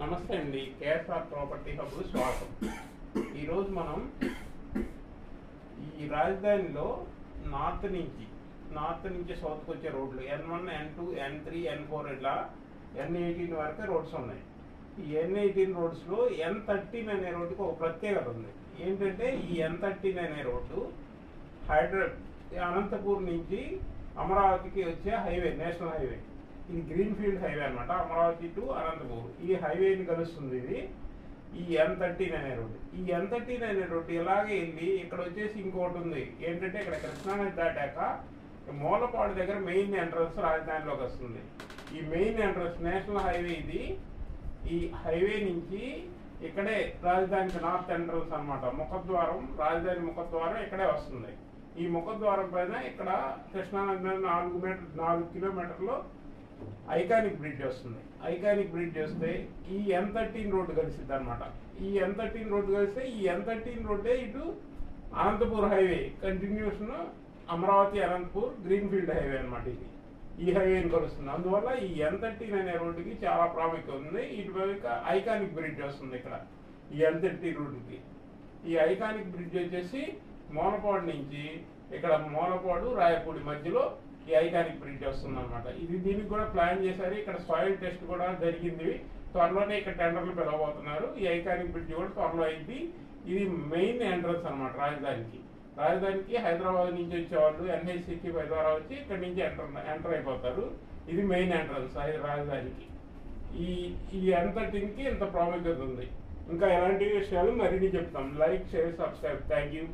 నమస్తే అండి, KSR property హబ్కు స్వాగతం. ఈరోజు మనం ఈ రాజధానిలో నార్త్ నుంచి సౌత్కి వచ్చే రోడ్లు N1, N2, N3, N4 ఇలా N18 వరకు రోడ్స్ ఉన్నాయి. ఈ N18 రోడ్స్లో N13 అనే రోడ్డుకి ఒక ప్రత్యేకత ఉంది. ఏంటంటే ఈ N13 అనే రోడ్డు అనంతపూర్ నుంచి అమరావతికి వచ్చే హైవే, నేషనల్ హైవే. ఇది గ్రీన్ ఫీల్డ్ హైవే అనమాట, అమరావతి టు అనంతపూర్. ఈ హైవేని కలుస్తుంది ఇది ఈ N13 అనే రోడ్డు. ఈ N13 అనే రోడ్డు ఇలాగే వెళ్ళి ఇక్కడ వచ్చేసి ఇంకోటి ఉంది. ఏంటంటే ఇక్కడ కృష్ణానది దాటాక మూలపాడు దగ్గర మెయిన్ ఎంట్రన్స్ రాజధానిలోకి వస్తుంది. ఈ మెయిన్ ఎంట్రన్స్ నేషనల్ హైవే ఇది. ఈ హైవే నుంచి ఇక్కడే రాజధానికి నార్త్ ఎంట్రన్స్ అనమాట, ముఖద్వారం, రాజధాని ముఖద్వారం ఇక్కడే వస్తుంది. ఈ ముఖద్వారం పైన ఇక్కడ కృష్ణానది మీద 4 కిలోమీటర్లు ఐకానిక్ బ్రిడ్జ్ వస్తుంది. ఐకానిక్ బ్రిడ్జ్ వస్తే ఈ N13 రోడ్డు కలిసిద్ది అనమాట. ఈ N13 రోడ్డు కలిస్తే ఈ N13 రోడ్డే ఇటు Anantapur highway continuation, Amaravati Anantapur green field highway అనమాట. ఇది ఈ హైవేని కలుస్తుంది. అందువల్ల ఈ N13 అనే రోడ్డుకి చాలా ప్రాముఖ్యత ఉంది. ఇటువైపు ఐకానిక్ బ్రిడ్జ్ వస్తుంది ఇక్కడ ఈ N13 రోడ్డుకి. ఈ ఐకానిక్ బ్రిడ్జ్ వచ్చేసి మూలపాడు నుంచి ఇక్కడ మూలపాడు రాయపూడి మధ్యలో ఈ ఐకానిక్ బ్రిడ్జ్ వస్తుంది అనమాట. దీనికి కూడా ప్లాన్ చేశారు. ఇక్కడ సాయిల్ టెస్ట్ కూడా జరిగింది. త్వరలోనే ఇక్కడ టెండర్లు పిలవబోతున్నారు. ఈ ఐకానిక్ బ్రిడ్జ్ కూడా త్వరలో అయింది. ఇది మెయిన్ ఎంట్రన్స్ అనమాట రాజధానికి హైదరాబాద్ నుంచి వచ్చేవాళ్ళు NICకి ద్వారా వచ్చి ఇక్కడ నుంచి ఎంటర్ అయిపోతారు. ఇది మెయిన్ ఎంట్రన్స్ రాజధానికి. ఈ N13కి ఇంత ప్రాముఖ్యత ఉంది. ఇంకా ఎలాంటి విషయాలు మరిన్ని చెప్తాం. Like, share, subscribe. Thank you.